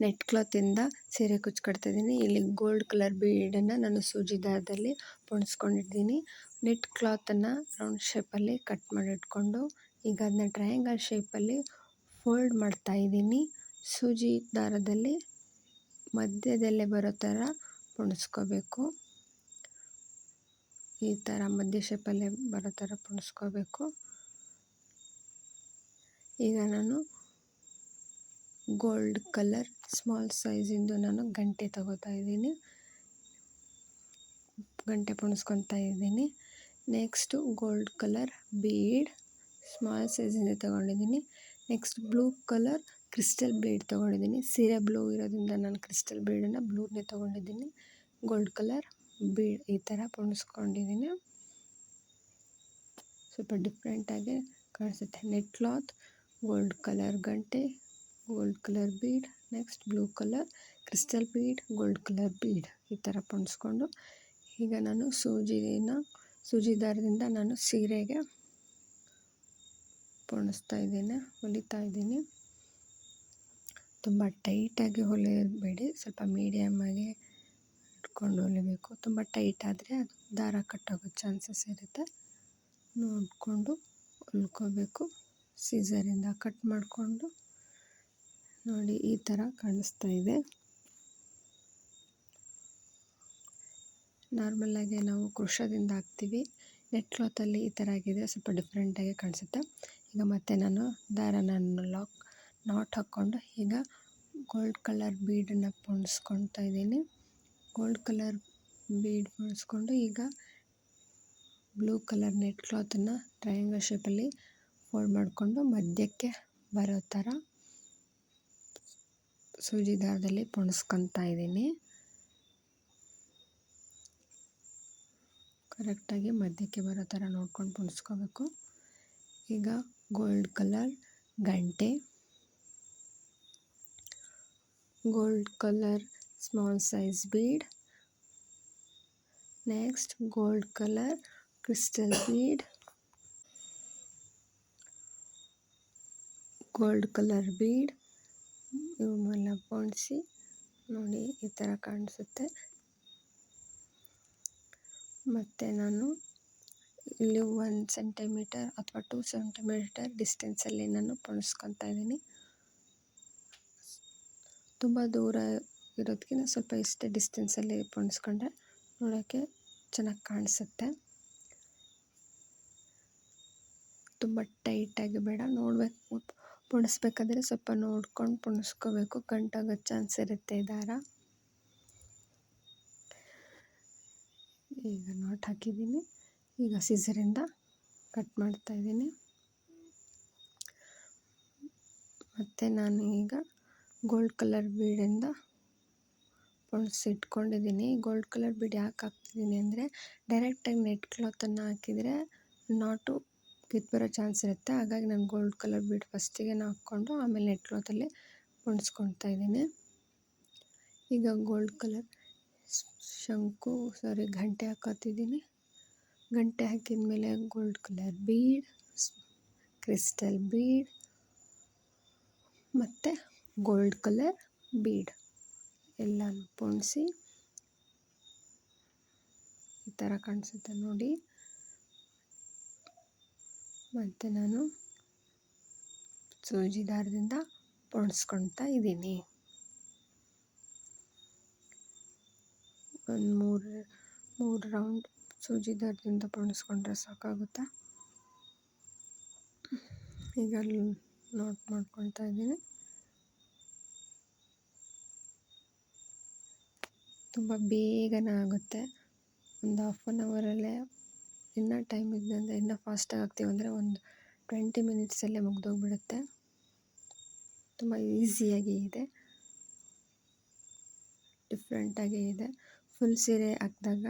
Net ಕ್ಲಾತಿಂದ ಸೀರೆ ಕುಚ್ಕೊಡ್ತಾ ಇದ್ದೀನಿ. ಇಲ್ಲಿ ಗೋಲ್ಡ್ ಕಲರ್ ಬೀಡನ್ನು ನಾನು ಸೂಜಿ ದಾರದಲ್ಲಿ ಪೊಣಿಸ್ಕೊಂಡಿದ್ದೀನಿ. ನೆಟ್ ಕ್ಲಾತನ್ನು ರೌಂಡ್ ಶೇಪಲ್ಲಿ ಕಟ್ ಮಾಡಿ ಇಟ್ಕೊಂಡು ಈಗ ಅದನ್ನ ಟ್ರಯಾಂಗಲ್ ಶೇಪಲ್ಲಿ ಫೋಲ್ಡ್ ಮಾಡ್ತಾ ಇದ್ದೀನಿ. ಸೂಜಿ ದಾರದಲ್ಲಿ ಮಧ್ಯದಲ್ಲೇ ಬರೋ ಥರ ಪೊಣಿಸ್ಕೋಬೇಕು. ಈ ಥರ ಮಧ್ಯ ಶೇಪಲ್ಲೇ ಬರೋ ಥರ ಪೊಣಿಸ್ಕೋಬೇಕು. ಈಗ ನಾನು ಗೋಲ್ಡ್ ಕಲರ್ ಸ್ಮಾಲ್ ಸೈಜಿಂದು ನಾನು ಗಂಟೆ ತಗೋತಾ ಇದ್ದೀನಿ. ಗಂಟೆ ಪೊಣಿಸ್ಕೊತಾ ಇದ್ದೀನಿ. Next gold colour bead small ಸೈಜಿಂದ ತೊಗೊಂಡಿದ್ದೀನಿ. Next blue colour crystal bead ತೊಗೊಂಡಿದ್ದೀನಿ. ಸೀರೆ ಬ್ಲೂ ಇರೋದ್ರಿಂದ ನಾನು ಕ್ರಿಸ್ಟಲ್ ಬೀಡನ್ನು ಬ್ಲೂನೇ ತೊಗೊಂಡಿದ್ದೀನಿ. ಗೋಲ್ಡ್ ಕಲರ್ ಬೀಡ್ ಈ ಥರ ಪೊಣಿಸ್ಕೊಂಡಿದ್ದೀನಿ. ಸ್ವಲ್ಪ ಡಿಫ್ರೆಂಟಾಗಿ ಕಾಣಿಸುತ್ತೆ. ನೆಟ್ ಕ್ಲಾತ್, ಗೋಲ್ಡ್ ಕಲರ್ ಗಂಟೆ, gold colour bead, next blue colour crystal bead, gold colour bead ಈ ಥರ ಪೊಣಿಸ್ಕೊಂಡು ಈಗ ನಾನು ಸೂಜಿ ದಾರದಿಂದ ನಾನು ಸೀರೆಗೆ ಪೊಣಿಸ್ತಾ ಇದ್ದೀನಿ, ಹೊಲಿತಾ ಇದ್ದೀನಿ. ತುಂಬ ಟೈಟಾಗಿ ಹೊಲಿಯಬೇಡಿ, ಸ್ವಲ್ಪ ಮೀಡಿಯಮ್ಮಾಗಿ ಇಟ್ಕೊಂಡು ಹೊಲಿಬೇಕು. ತುಂಬ ಟೈಟ್ ಆದರೆ ಅದು ದಾರ ಕಟ್ಟೋಗೋ ಚಾನ್ಸಸ್ ಇರುತ್ತೆ. ನೋಡಿಕೊಂಡು ಹೊಲ್ಕೋಬೇಕು. ಸೀಸರಿಂದ ಕಟ್ ಮಾಡಿಕೊಂಡು ನೋಡಿ ಈ ಥರ ಕಾಣಿಸ್ತಾ ಇದೆ. ನಾರ್ಮಲಾಗಿ ನಾವು ಕ್ರೋಶದಿಂದ ಹಾಕ್ತೀವಿ. ನೆಟ್ ಕ್ಲಾತಲ್ಲಿ ಈ ಥರ ಆಗಿದ್ರೆ ಸ್ವಲ್ಪ ಡಿಫ್ರೆಂಟಾಗಿ ಕಾಣಿಸುತ್ತೆ. ಈಗ ಮತ್ತೆ ನಾನು ದಾರನ ನಾಟ್ ಹಾಕ್ಕೊಂಡು ಈಗ ಗೋಲ್ಡ್ ಕಲರ್ ಬೀಡನ್ನು ಪೊಣಿಸ್ಕೊತಾ ಇದ್ದೀನಿ. ಗೋಲ್ಡ್ ಕಲರ್ ಬೀಡ್ ಪೊಣಿಸ್ಕೊಂಡು ಈಗ ಬ್ಲೂ ಕಲರ್ ನೆಟ್ ಕ್ಲಾತನ್ನು ಟ್ರಯಾಂಗಲ್ ಶೇಪಲ್ಲಿ ಫೋಲ್ಡ್ ಮಾಡಿಕೊಂಡು ಮಧ್ಯಕ್ಕೆ ಬರೋ ಥರ ಸೂಜಿ ದಾರದಲ್ಲಿ ಪೊಣಿಸ್ಕೊತಾ ಇದ್ದೀನಿ. ಕರೆಕ್ಟಾಗಿ ಮಧ್ಯಕ್ಕೆ ಬರೋ ಥರ ನೋಡ್ಕೊಂಡು ಪೊಣಿಸ್ಕೋಬೇಕು. ಈಗ ಗೋಲ್ಡ್ ಕಲರ್ ಗಂಟೆ, gold colour small size bead, next gold colour crystal bead, gold colour bead ಇವನ್ನೆಲ್ಲ ಪೊಣಿಸಿ ನೋಡಿ ಈ ಥರ ಕಾಣಿಸುತ್ತೆ. ಮತ್ತು ನಾನು ಇಲ್ಲಿ 1 ಸೆಂಟಿಮೀಟರ್ ಅಥವಾ 2 ಸೆಂಟಿಮೀಟರ್ ಡಿಸ್ಟೆನ್ಸಲ್ಲಿ ನಾನು ಪೊಣಿಸ್ಕೊತಾ ಇದ್ದೀನಿ. ತುಂಬ ದೂರ ಇರೋದಕ್ಕಿಂತ ಸ್ವಲ್ಪ ಇಷ್ಟೇ ಡಿಸ್ಟೆನ್ಸಲ್ಲಿ ಪೊಣಿಸ್ಕೊಂಡ್ರೆ ನೋಡೋಕ್ಕೆ ಚೆನ್ನಾಗಿ ಕಾಣಿಸುತ್ತೆ. ತುಂಬ ಟೈಟಾಗಿ ಬೇಡ, ನೋಡಬೇಕು. ಪೊಣಿಸ್ಬೇಕಾದ್ರೆ ಸ್ವಲ್ಪ ನೋಡ್ಕೊಂಡು ಪೊಣಿಸ್ಕೋಬೇಕು, ಗಂಟಾಗೋ ಚಾನ್ಸ್ ಇರುತ್ತೆ ದಾರ. ಈಗ ನಾಟ್ ಹಾಕಿದ್ದೀನಿ. ಈಗ ಸೀಸರಿಂದ ಕಟ್ ಮಾಡ್ತಾಯಿದ್ದೀನಿ. ಮತ್ತು ನಾನು ಈಗ ಗೋಲ್ಡ್ ಕಲರ್ ಬೀಡಿಂದ ಪೊಣಿಸಿಟ್ಕೊಂಡಿದ್ದೀನಿ. ಗೋಲ್ಡ್ ಕಲರ್ ಬೀಡ್ ಯಾಕೆ ಹಾಕ್ತಿದ್ದೀನಿ ಅಂದರೆ ಡೈರೆಕ್ಟಾಗಿ ನೆಟ್ ಕ್ಲಾತನ್ನು ಹಾಕಿದರೆ ನಾಟು ಕಿತ್ಬರೋ ಚಾನ್ಸ್ ಇರುತ್ತೆ. ಹಾಗಾಗಿ ನಾನು ಗೋಲ್ಡ್ ಕಲರ್ ಬೀಡ್ ಫಸ್ಟಿಗೆ ಹಾಕ್ಕೊಂಡು ಆಮೇಲೆ ನೆಟ್ ಕ್ಲಾತಲ್ಲಿ ಪೊಣಿಸ್ಕೊತಾ ಇದ್ದೀನಿ. ಈಗ ಗೋಲ್ಡ್ ಕಲರ್ ಗಂಟೆ ಹಾಕೋತಿದ್ದೀನಿ. ಗಂಟೆ ಹಾಕಿದ ಮೇಲೆ gold colour bead, crystal bead ಮತ್ತು ಗೋಲ್ಡ್ ಕಲರ್ ಬೀಡ್ ಎಲ್ಲನೂ ಪೊಣಿಸಿ ಈ ಥರ ಕಾಣಿಸುತ್ತೆ ನೋಡಿ. ಮತ್ತು ನಾನು ಸೂಜಿ ದಾರದಿಂದ ಪೊಣಿಸ್ಕೊತಾ ಇದ್ದೀನಿ. ಒಂದು ಮೂರು ರೌಂಡ್ ಸೂಜಿ ದಾರದಿಂದ ಪೊಣಿಸ್ಕೊಂಡ್ರೆ ಸಾಕಾಗುತ್ತೆ. ಈಗ ನೋಟ್ ಮಾಡ್ಕೊತಾ ಇದ್ದೀನಿ. ತುಂಬ ಬೇಗನೆ ಆಗುತ್ತೆ. ಒಂದು 1/2 ಅವರಲ್ಲೇ, ಇನ್ನೂ ಟೈಮ್ ಇದ್ದಂದರೆ ಇನ್ನೂ ಫಾಸ್ಟಾಗಿ ಆಗ್ತೀವಂದರೆ ಒಂದು 20 ಮಿನಿಟ್ಸಲ್ಲೇ ಮುಗಿದೋಗ್ಬಿಡುತ್ತೆ. ತುಂಬ ಈಸಿಯಾಗಿ ಇದೆ, ಡಿಫ್ರೆಂಟಾಗಿ ಇದೆ. ಫುಲ್ ಸೀರೆ ಹಾಕಿದಾಗ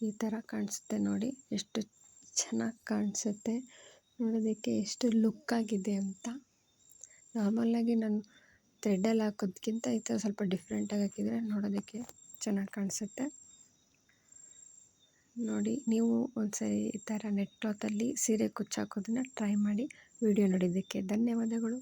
ಈ ಥರ ಕಾಣಿಸುತ್ತೆ ನೋಡಿ. ಎಷ್ಟು ಚೆನ್ನಾಗಿ ಕಾಣಿಸುತ್ತೆ ನೋಡೋದಕ್ಕೆ, ಎಷ್ಟು ಲುಕ್ಕಾಗಿದೆ ಅಂತ. ನಾರ್ಮಲಾಗಿ ನಾನು ಥ್ರೆಡ್ಡಲ್ಲಿ ಹಾಕೋದಕ್ಕಿಂತ ಈ ಥರ ಸ್ವಲ್ಪ ಡಿಫ್ರೆಂಟಾಗಿ ಹಾಕಿದರೆ ನೋಡೋದಕ್ಕೆ ಚೆನ್ನಾಗಿ ಕಾಣಿಸುತ್ತೆ ನೋಡಿ. ನೀವು ಒಂದ್ಸರಿ ಈ ಥರ ನೆಟ್ ಕ್ಲಾತಲ್ಲಿ ಸೀರೆ ಕುಚ್ಚಾಕೋದನ್ನು ಟ್ರೈ ಮಾಡಿ. ವಿಡಿಯೋ ನೋಡಿದ್ದಕ್ಕೆ ಧನ್ಯವಾದಗಳು.